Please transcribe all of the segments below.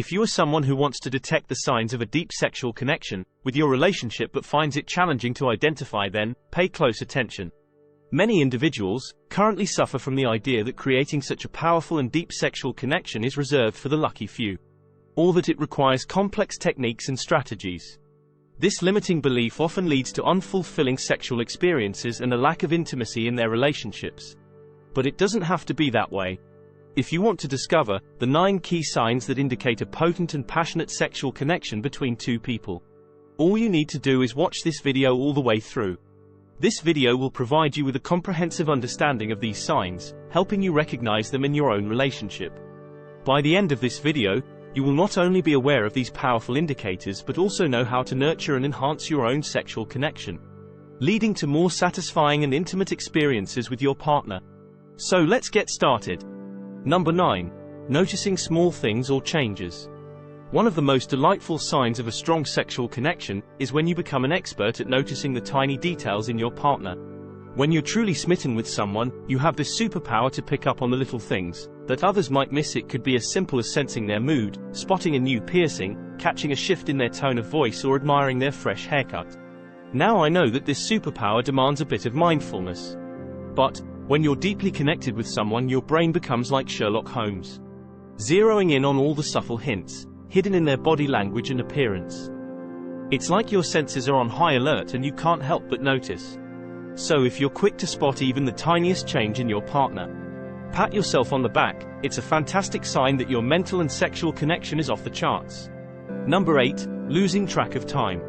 If you are someone who wants to detect the signs of a deep sexual connection with your relationship but finds it challenging to identify, then pay close attention. Many individuals currently suffer from the idea that creating such a powerful and deep sexual connection is reserved for the lucky few, or that it requires complex techniques and strategies. This limiting belief often leads to unfulfilling sexual experiences and a lack of intimacy in their relationships. But it doesn't have to be that way. If you want to discover the 9 key signs that indicate a potent and passionate sexual connection between two people, all you need to do is watch this video all the way through. This video will provide you with a comprehensive understanding of these signs, helping you recognize them in your own relationship. By the end of this video, you will not only be aware of these powerful indicators but also know how to nurture and enhance your own sexual connection, leading to more satisfying and intimate experiences with your partner. So let's get started. Number 9. Noticing small things or changes. One of the most delightful signs of a strong sexual connection is when you become an expert at noticing the tiny details in your partner. When you're truly smitten with someone, you have this superpower to pick up on the little things that others might miss. It could be as simple as sensing their mood, spotting a new piercing, catching a shift in their tone of voice, or admiring their fresh haircut. Now I know that this superpower demands a bit of mindfulness. But when you're deeply connected with someone, your brain becomes like Sherlock Holmes, zeroing in on all the subtle hints hidden in their body language and appearance. It's like your senses are on high alert and you can't help but notice. So if you're quick to spot even the tiniest change in your partner, pat yourself on the back. It's a fantastic sign that your mental and sexual connection is off the charts. Number 8. Losing track of time.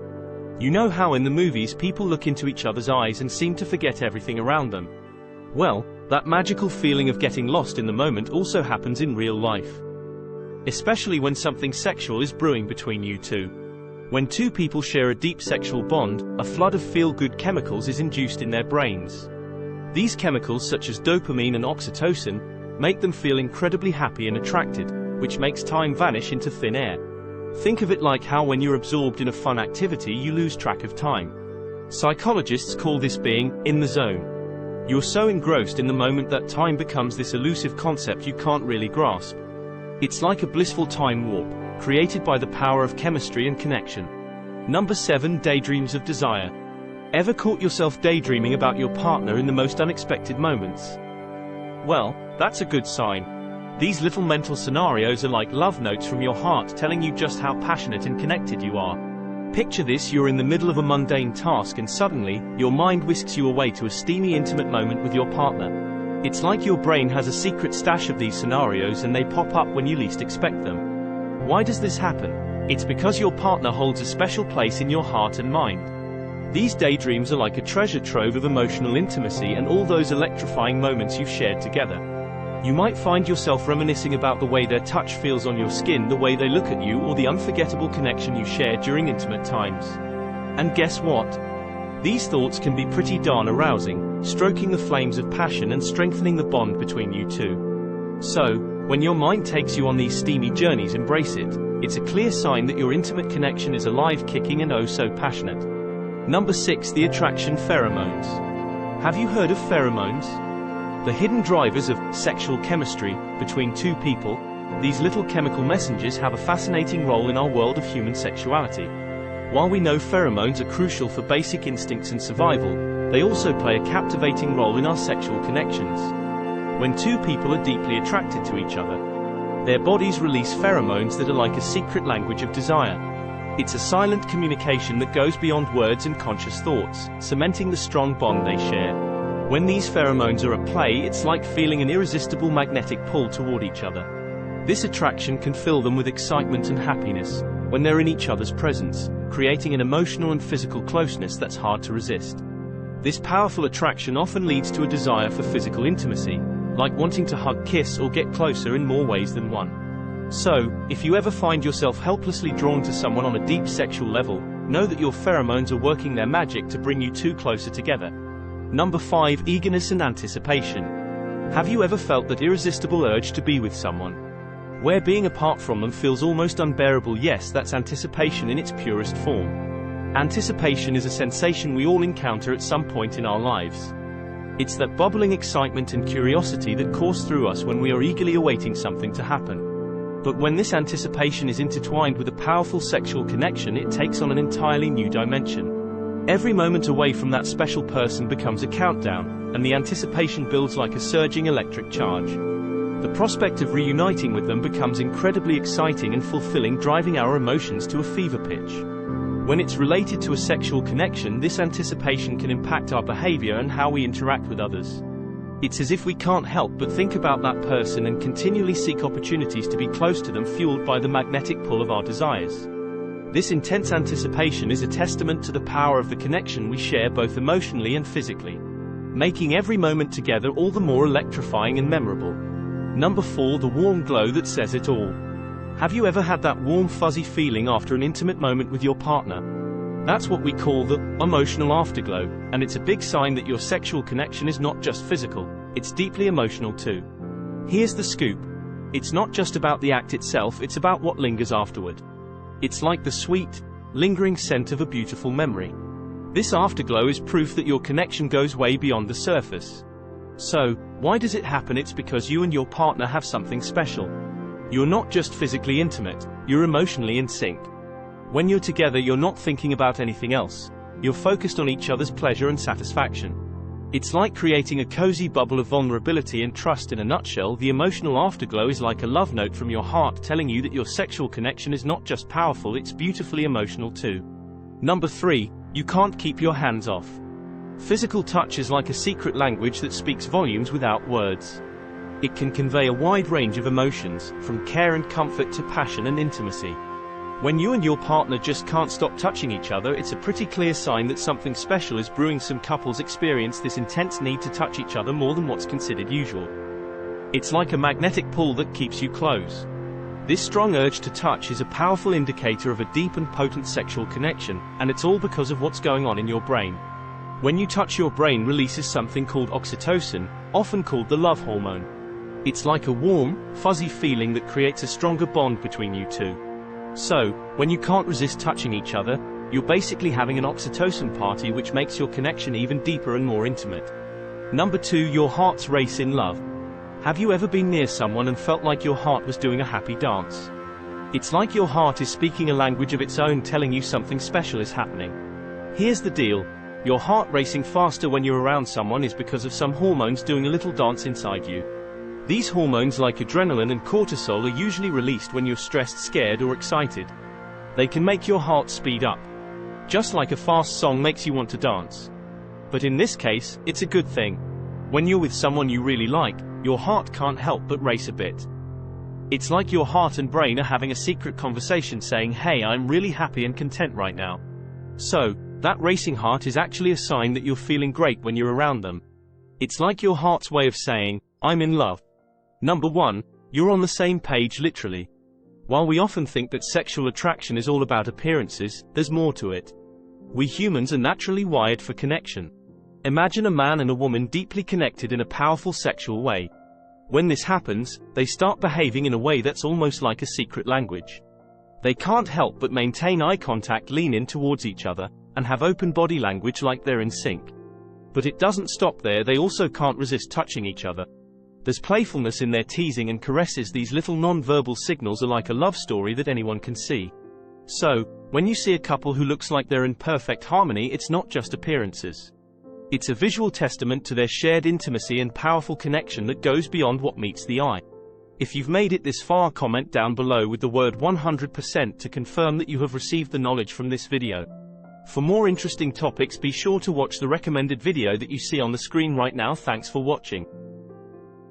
You know how in the movies people look into each other's eyes and seem to forget everything around them? Well, that magical feeling of getting lost in the moment also happens in real life. Especially when something sexual is brewing between you two. When two people share a deep sexual bond, a flood of feel-good chemicals is induced in their brains. These chemicals, such as dopamine and oxytocin, make them feel incredibly happy and attracted, which makes time vanish into thin air. Think of it like how when you're absorbed in a fun activity you lose track of time. Psychologists call this being in the zone. You're so engrossed in the moment that time becomes this elusive concept you can't really grasp. It's like a blissful time warp, created by the power of chemistry and connection. Number 7. Daydreams of desire. Ever caught yourself daydreaming about your partner in the most unexpected moments? Well, that's a good sign. These little mental scenarios are like love notes from your heart telling you just how passionate and connected you are. Picture this: you're in the middle of a mundane task and suddenly, your mind whisks you away to a steamy, intimate moment with your partner. It's like your brain has a secret stash of these scenarios and they pop up when you least expect them. Why does this happen? It's because your partner holds a special place in your heart and mind. These daydreams are like a treasure trove of emotional intimacy and all those electrifying moments you've shared together. You might find yourself reminiscing about the way their touch feels on your skin, the way they look at you, or the unforgettable connection you shared during intimate times. And guess what? These thoughts can be pretty darn arousing, stoking the flames of passion and strengthening the bond between you two. So, when your mind takes you on these steamy journeys, embrace it. It's a clear sign that your intimate connection is alive, kicking, and oh so passionate. Number 6. The attraction pheromones. Have you heard of pheromones? The hidden drivers of sexual chemistry between two people. These little chemical messengers have a fascinating role in our world of human sexuality. While we know pheromones are crucial for basic instincts and survival, they also play a captivating role in our sexual connections. When two people are deeply attracted to each other, their bodies release pheromones that are like a secret language of desire. It's a silent communication that goes beyond words and conscious thoughts, cementing the strong bond they share. When these pheromones are at play, it's like feeling an irresistible magnetic pull toward each other. This attraction can fill them with excitement and happiness when they're in each other's presence, creating an emotional and physical closeness that's hard to resist. This powerful attraction often leads to a desire for physical intimacy, like wanting to hug, kiss, or get closer in more ways than one. So, if you ever find yourself helplessly drawn to someone on a deep sexual level, know that your pheromones are working their magic to bring you two closer together. Number 5. Eagerness and anticipation. Have you ever felt that irresistible urge to be with someone, where being apart from them feels almost unbearable? Yes, that's anticipation in its purest form. Anticipation is a sensation we all encounter at some point in our lives. It's that bubbling excitement and curiosity that course through us when we are eagerly awaiting something to happen. But when this anticipation is intertwined with a powerful sexual connection, it takes on an entirely new dimension. Every moment away from that special person becomes a countdown, and the anticipation builds like a surging electric charge. The prospect of reuniting with them becomes incredibly exciting and fulfilling, driving our emotions to a fever pitch. When it's related to a sexual connection, this anticipation can impact our behavior and how we interact with others. It's as if we can't help but think about that person and continually seek opportunities to be close to them, fueled by the magnetic pull of our desires. This intense anticipation is a testament to the power of the connection we share both emotionally and physically, making every moment together all the more electrifying and memorable. Number 4. The warm glow that says it all. Have you ever had that warm, fuzzy feeling after an intimate moment with your partner? That's what we call the emotional afterglow, and it's a big sign that your sexual connection is not just physical, it's deeply emotional too. Here's the scoop. It's not just about the act itself, it's about what lingers afterward. It's like the sweet, lingering scent of a beautiful memory. This afterglow is proof that your connection goes way beyond the surface. So, why does it happen? It's because you and your partner have something special. You're not just physically intimate, you're emotionally in sync. When you're together, you're not thinking about anything else. You're focused on each other's pleasure and satisfaction. It's like creating a cozy bubble of vulnerability and trust. In a nutshell, the emotional afterglow is like a love note from your heart telling you that your sexual connection is not just powerful, it's beautifully emotional too. Number 3. You can't keep your hands off. Physical touch is like a secret language that speaks volumes without words. It can convey a wide range of emotions, from care and comfort to passion and intimacy. When you and your partner just can't stop touching each other, it's a pretty clear sign that something special is brewing. Some couples experience this intense need to touch each other more than what's considered usual. It's like a magnetic pull that keeps you close. This strong urge to touch is a powerful indicator of a deep and potent sexual connection, and it's all because of what's going on in your brain. When you touch, your brain releases something called oxytocin, often called the love hormone. It's like a warm, fuzzy feeling that creates a stronger bond between you two. So, when you can't resist touching each other, you're basically having an oxytocin party, which makes your connection even deeper and more intimate. Number 2. Your heart's race in love. Have you ever been near someone and felt like your heart was doing a happy dance? It's like your heart is speaking a language of its own, telling you something special is happening. Here's the deal. Your heart racing faster when you're around someone is because of some hormones doing a little dance inside you. These hormones, like adrenaline and cortisol, are usually released when you're stressed, scared, or excited. They can make your heart speed up, just like a fast song makes you want to dance. But in this case, it's a good thing. When you're with someone you really like, your heart can't help but race a bit. It's like your heart and brain are having a secret conversation saying, "Hey, I'm really happy and content right now." So, that racing heart is actually a sign that you're feeling great when you're around them. It's like your heart's way of saying, "I'm in love." Number 1. You're on the same page, literally. While we often think that sexual attraction is all about appearances, there's more to it. We humans are naturally wired for connection. Imagine a man and a woman deeply connected in a powerful sexual way. When this happens, they start behaving in a way that's almost like a secret language. They can't help but maintain eye contact, lean in towards each other, and have open body language like they're in sync. But it doesn't stop there. They also can't resist touching each other. There's playfulness in their teasing and caresses. These little non-verbal signals are like a love story that anyone can see. So, when you see a couple who looks like they're in perfect harmony, it's not just appearances. It's a visual testament to their shared intimacy and powerful connection that goes beyond what meets the eye. If you've made it this far, comment down below with the word 100% to confirm that you have received the knowledge from this video. For more interesting topics, be sure to watch the recommended video that you see on the screen right now. Thanks for watching.